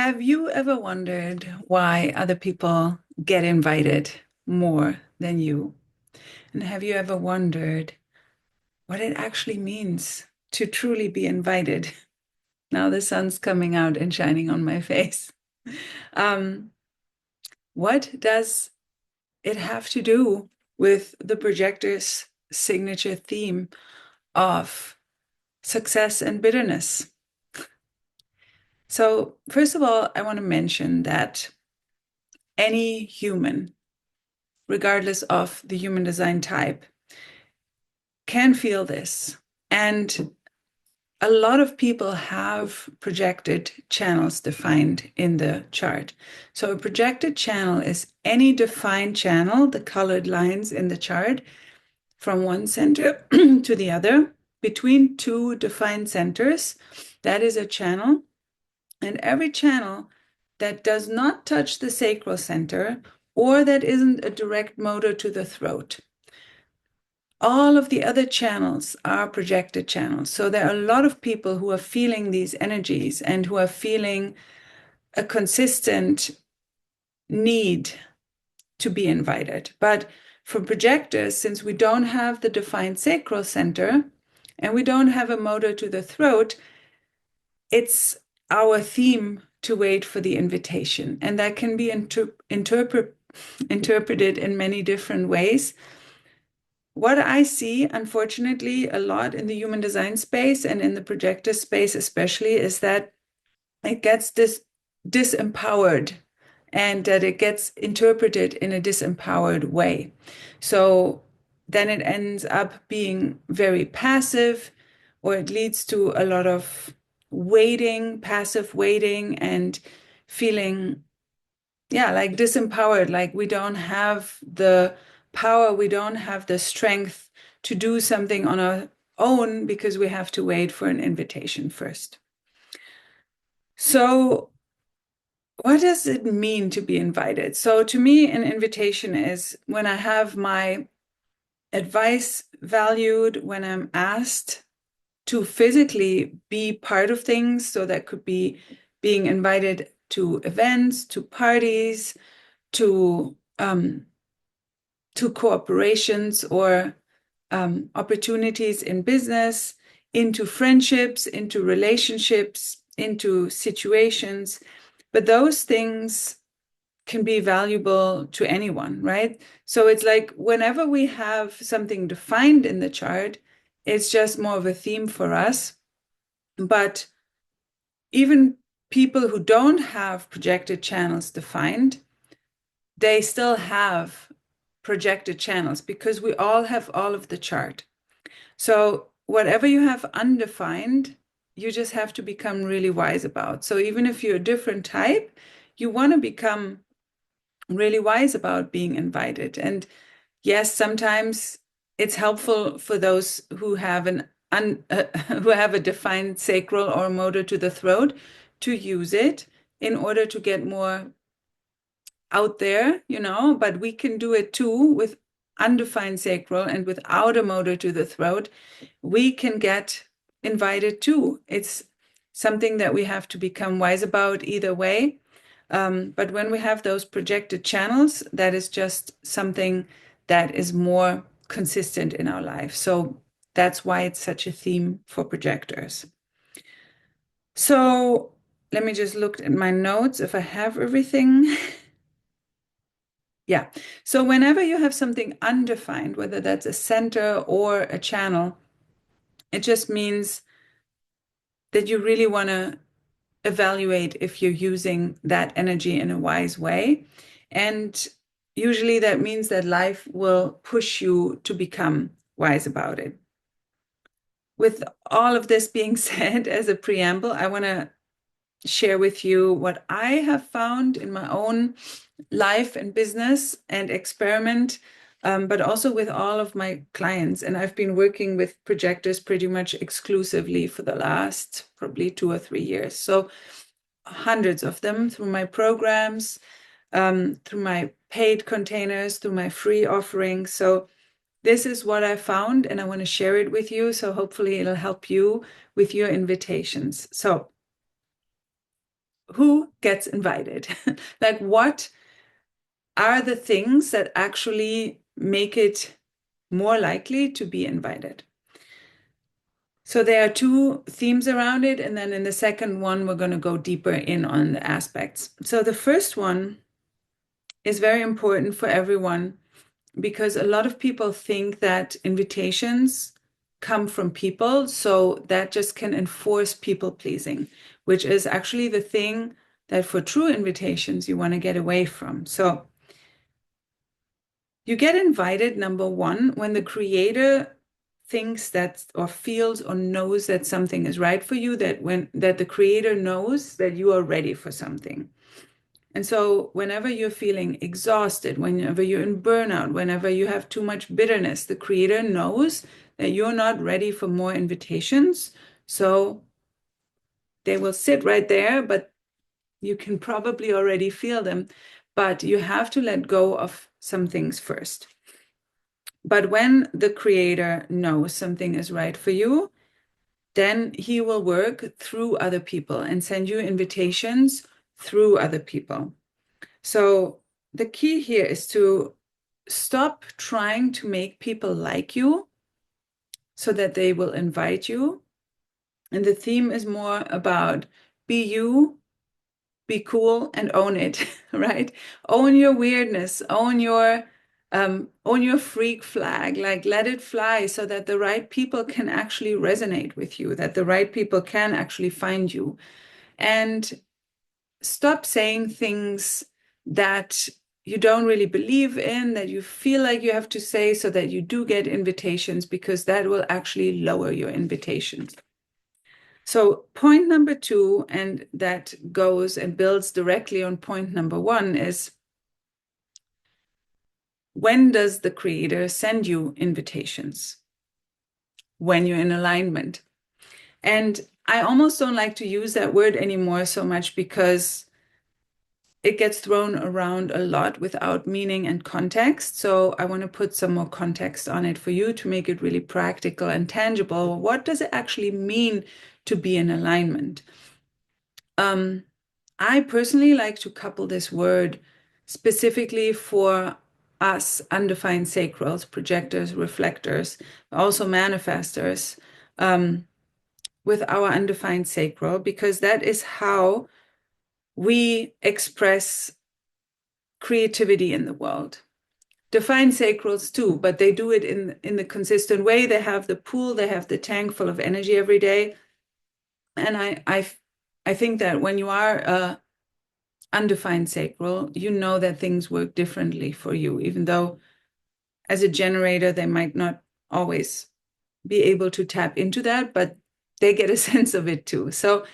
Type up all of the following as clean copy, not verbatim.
Have you ever wondered why other people get invited more than you? And have you ever wondered what it actually means to truly be invited? Now the sun's coming out and shining on my face. Um, what does it have to do with the projector's signature theme of success and bitterness? So, first of all, I want to mention that any human, regardless of the human design type, can feel this. And a lot of people have projected channels defined in the chart. So a projected channel is any defined channel, the colored lines in the chart, from one center to the other, between two defined centers. That is a channel. And every channel that does not touch the sacral center or that isn't a direct motor to the throat, all of the other channels are projected channels. So there are a lot of people who are feeling these energies and who are feeling a consistent need to be invited. But for projectors, since we don't have the defined sacral center and we don't have a motor to the throat, it's our theme to wait for the invitation. And that can be interpreted in many different ways. What I see, unfortunately, a lot in the human design space and in the projector space, especially, is that it gets disempowered and that it gets interpreted in a disempowered way. So then it ends up being very passive, or it leads to a lot of waiting, passive waiting, and feeling, yeah, like disempowered, like we don't have the power, we don't have the strength to do something on our own because we have to wait for an invitation first. So, what does it mean to be invited? So, to me, an invitation is when I have my advice valued, when I'm asked to physically be part of things. So, that could be being invited to events, to parties, to cooperations or opportunities in business, into friendships, into relationships, into situations. But those things can be valuable to anyone, right? So it's like whenever we have something defined in the chart, it's just more of a theme for us. But even people who don't have projected channels defined, they still have projected channels because we all have all of the chart. So whatever you have undefined, you just have to become really wise about. So even if you're a different type, you want to become really wise about being invited. And yes, sometimes it's helpful for those who have who have a defined sacral or motor to the throat to use it in order to get more out there, but we can do it too with undefined sacral and without a motor to the throat. We can get invited too. It's something that we have to become wise about either way. But when we have those projected channels, that is just something that is more consistent in our life. So that's why it's such a theme for projectors. So let me just look at my notes if I have everything. Yeah. So whenever you have something undefined, whether that's a center or a channel, it just means that you really want to evaluate if you're using that energy in a wise way. And usually that means that life will push you to become wise about it. With all of this being said, as a preamble, I want to share with you what I have found in my own life and business and experiment, but also with all of my clients. And I've been working with projectors pretty much exclusively for the last probably 2 or 3 years. So hundreds of them through my programs, through my paid containers, through my free offerings. So this is what I found, and I want to share it with you. So hopefully it'll help you with your invitations. So who gets invited? Like, what are the things that actually make it more likely to be invited? So there are two themes around it. And then in the second one, we're going to go deeper in on the aspects. So the first one is very important for everyone because a lot of people think that invitations come from people. So that just can enforce people pleasing, which is actually the thing that for true invitations you want to get away from. So you get invited, number one, when the creator thinks that or feels or knows that something is right for you, that the creator knows that you are ready for something. And so whenever you're feeling exhausted, whenever you're in burnout, whenever you have too much bitterness, the creator knows that you're not ready for more invitations. So they will sit right there, but you can probably already feel them. But you have to let go of some things first. But when the creator knows something is right for you, then he will work through other people and send you invitations through other people. So the key here is to stop trying to make people like you so that they will invite you. And the theme is more about be you, be cool, and own it, right? Own your weirdness, own your freak flag, like let it fly so that the right people can actually resonate with you, that the right people can actually find you. And stop saying things that you don't really believe in, that you feel like you have to say so that you do get invitations, because that will actually lower your invitations. So point number two, and that goes and builds directly on point number one, is when does the creator send you invitations? When you're in alignment. And I almost don't like to use that word anymore so much because it gets thrown around a lot without meaning and context. So I want to put some more context on it for you to make it really practical and tangible. What does it actually mean to be in alignment? I personally like to couple this word specifically for us undefined sacrals, projectors, reflectors, also manifestors, with our undefined sacral, because that is how we express creativity in the world. Defined sacrals too, but they do it in the consistent way. They have the pool, they have the tank full of energy every day. And I think that when you are a undefined sacral, you know that things work differently for you, even though as a generator, they might not always be able to tap into that, but they get a sense of it too. So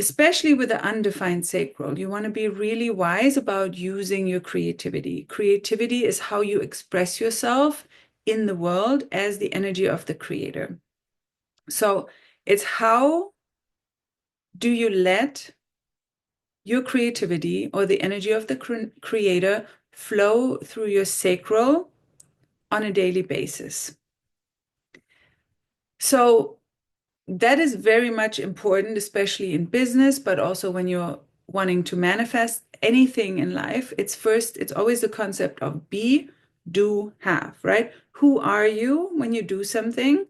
especially with the undefined sacral, you want to be really wise about using your creativity. Creativity is how you express yourself in the world as the energy of the creator. So it's how do you let your creativity or the energy of the creator flow through your sacral on a daily basis. So that is very much important, especially in business, but also when you're wanting to manifest anything in life. It's always the concept of be, do, have, right? Who are you when you do something?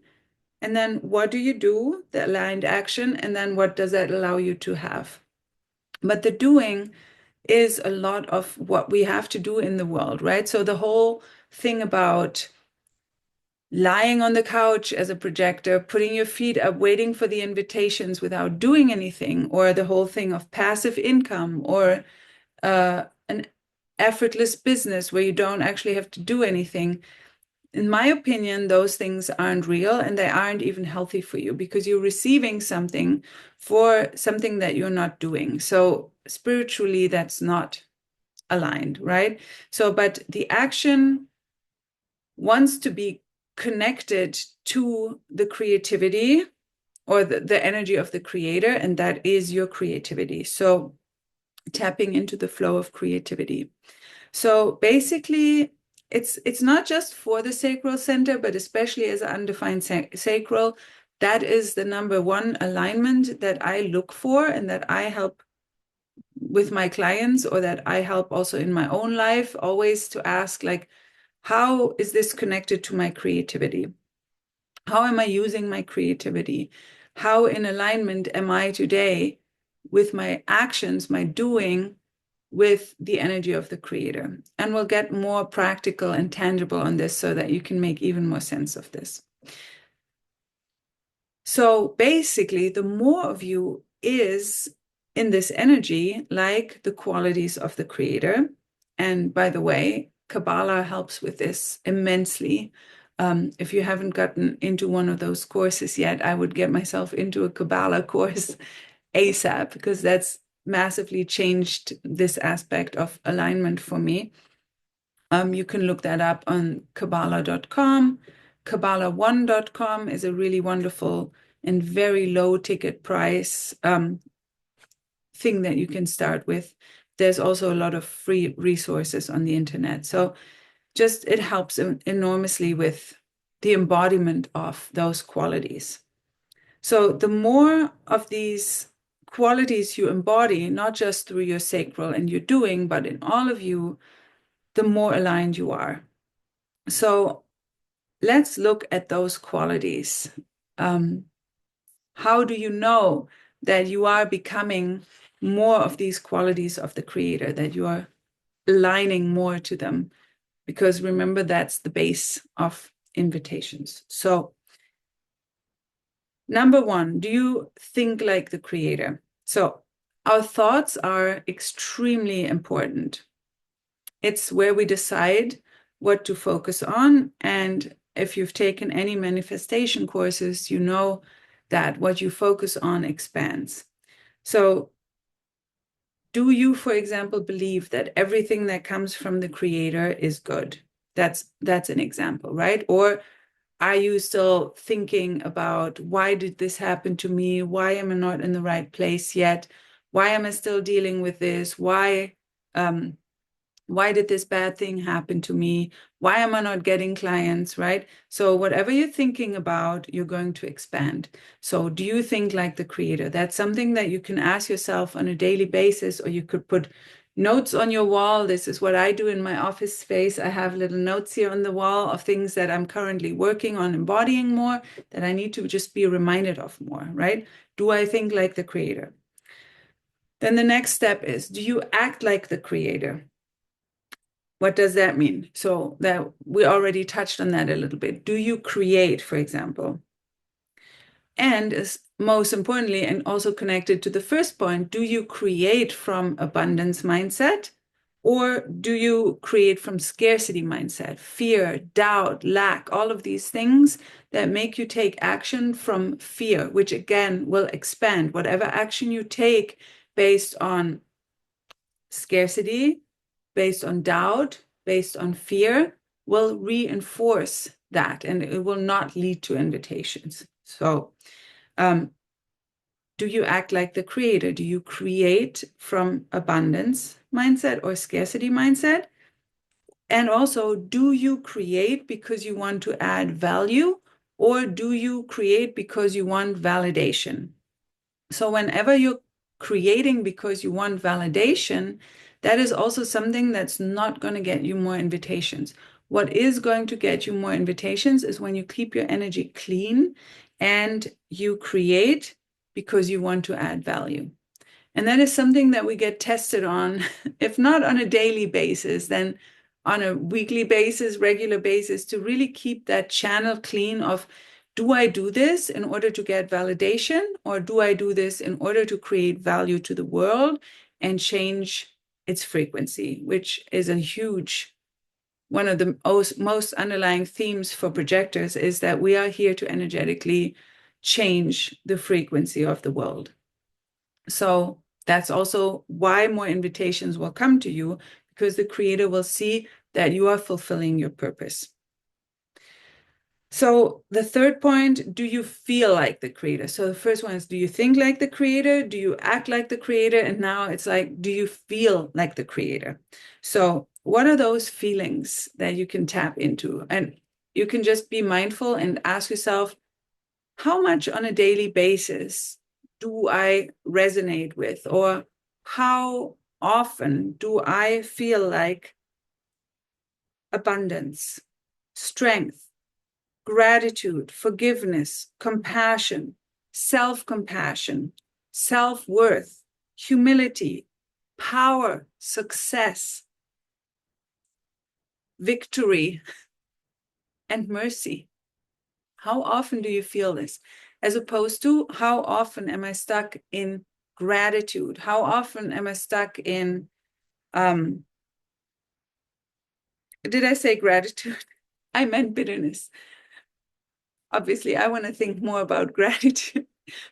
And then what do you do, the aligned action? And then what does that allow you to have? But the doing is a lot of what we have to do in the world, right? So the whole thing about lying on the couch as a projector, putting your feet up, waiting for the invitations without doing anything, or the whole thing of passive income, or an effortless business where you don't actually have to do anything. In my opinion, those things aren't real and they aren't even healthy for you because you're receiving something for something that you're not doing. So spiritually, that's not aligned, right? So, but the action wants to be connected to the creativity or the energy of the creator, and that is your creativity. So tapping into the flow of creativity. So basically, it's not just for the sacral center, but especially as an undefined sacral, that is the number one alignment that I look for and that I help with my clients, or that I help also in my own life, always to ask, like, how is this connected to my creativity? How am I using my creativity? How in alignment am I today with my actions, my doing, with the energy of the creator? And we'll get more practical and tangible on this so that you can make even more sense of this. So basically, the more of you is in this energy, like the qualities of the creator. And by the way, Kabbalah helps with this immensely. If you haven't gotten into one of those courses yet, I would get myself into a Kabbalah course ASAP, because that's massively changed this aspect of alignment for me. You can look that up on Kabbalah.com. Kabbalah1.com is a really wonderful and very low ticket price thing that you can start with. There's also a lot of free resources on the internet. So just it helps enormously with the embodiment of those qualities. So the more of these qualities you embody, not just through your sacral and your doing, but in all of you, the more aligned you are. So let's look at those qualities. How do you know that you are becoming more of these qualities of the creator, that you are aligning more to them? Because remember, that's the base of invitations. So, number one, do you think like the creator? So, our thoughts are extremely important. It's where we decide what to focus on. And if you've taken any manifestation courses, you know that what you focus on expands. So, do you, for example, believe that everything that comes from the creator is good? That's an example, right? Or are you still thinking about, why did this happen to me? Why am I not in the right place yet? Why am I still dealing with this? Why did this bad thing happen to me? Why am I not getting clients, right? So whatever you're thinking about, you're going to expand. So do you think like the creator? That's something that you can ask yourself on a daily basis, or you could put notes on your wall. This is what I do in my office space. I have little notes here on the wall of things that I'm currently working on embodying more, that I need to just be reminded of more, right? Do I think like the creator? Then the next step is, do you act like the creator? What does that mean? So that we already touched on that a little bit. Do you create, for example? And most importantly, and also connected to the first point, do you create from abundance mindset, or do you create from scarcity mindset, fear, doubt, lack, all of these things that make you take action from fear, which again will expand. Whatever action you take based on scarcity, based on doubt, based on fear, will reinforce that, and it will not lead to invitations. So, do you act like the creator? Do you create from abundance mindset or scarcity mindset? And also, do you create because you want to add value, or do you create because you want validation? So whenever you're creating because you want validation, that is also something that's not going to get you more invitations. What is going to get you more invitations is when you keep your energy clean and you create because you want to add value. And that is something that we get tested on, if not on a daily basis, then on a weekly basis, regular basis, to really keep that channel clean of, do I do this in order to get validation, or do I do this in order to create value to the world and change its frequency, which is a huge, one of the most underlying themes for projectors, is that we are here to energetically change the frequency of the world. So that's also why more invitations will come to you, because the creator will see that you are fulfilling your purpose. So the third point, do you feel like the creator? So the first one is, do you think like the creator? Do you act like the creator? And now it's like, do you feel like the creator? So what are those feelings that you can tap into? And you can just be mindful and ask yourself, how much on a daily basis do I resonate with, or how often do I feel like abundance, strength, gratitude, forgiveness, compassion, self-compassion, self-worth, humility, power, success, victory, and mercy? How often do you feel this? As opposed to, how often am I stuck in gratitude? How often am I stuck in, did I say gratitude? I meant bitterness. Obviously, I want to think more about gratitude,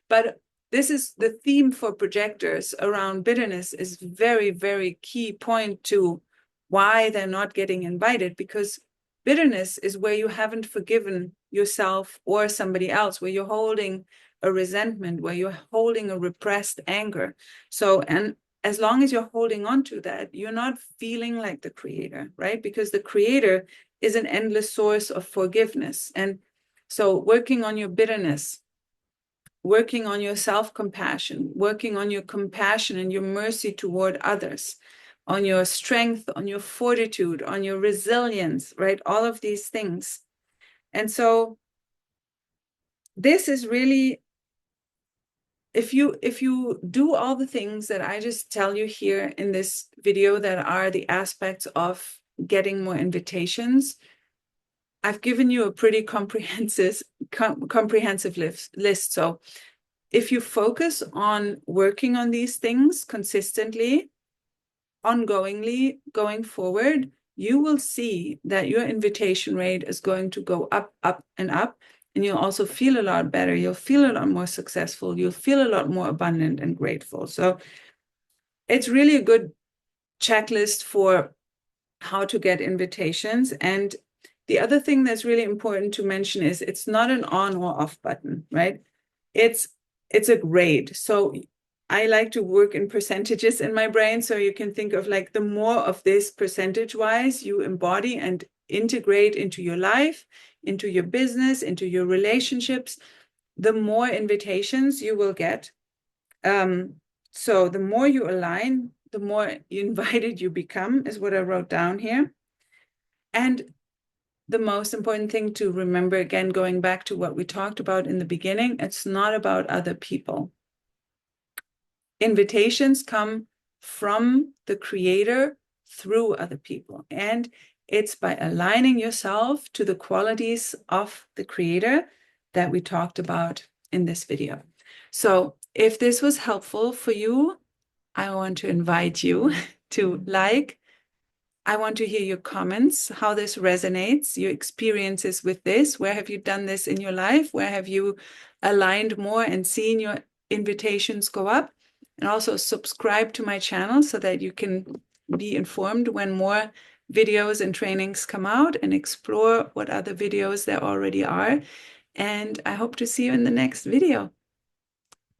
but this is the theme for projectors around bitterness is very, very key point to why they're not getting invited, because bitterness is where you haven't forgiven yourself or somebody else, where you're holding a resentment, where you're holding a repressed anger. So, and as long as you're holding on to that, you're not feeling like the creator, right? Because the creator is an endless source of forgiveness. And so working on your bitterness, working on your self-compassion, working on your compassion and your mercy toward others, on your strength, on your fortitude, on your resilience, right? All of these things. And so this is really, if you do all the things that I just tell you here in this video that are the aspects of getting more invitations, I've given you a pretty comprehensive list. So if you focus on working on these things consistently, ongoingly, going forward, you will see that your invitation rate is going to go up, up, and up. And you'll also feel a lot better. You'll feel a lot more successful. You'll feel a lot more abundant and grateful. So it's really a good checklist for how to get invitations. And the other thing that's really important to mention is it's not an on or off button, right? It's a grade. So I like to work in percentages in my brain. So you can think of like the more of this percentage-wise you embody and integrate into your life, into your business, into your relationships, the more invitations you will get. So the more you align, the more invited you become, is what I wrote down here. And the most important thing to remember, again, going back to what we talked about in the beginning, it's not about other people. Invitations come from the creator through other people. And it's by aligning yourself to the qualities of the creator that we talked about in this video. So if this was helpful for you, I want to invite you to like. I want to hear your comments, how this resonates, your experiences with this. Where have you done this in your life? Where have you aligned more and seen your invitations go up? And also subscribe to my channel so that you can be informed when more videos and trainings come out, and explore what other videos there already are. And I hope to see you in the next video.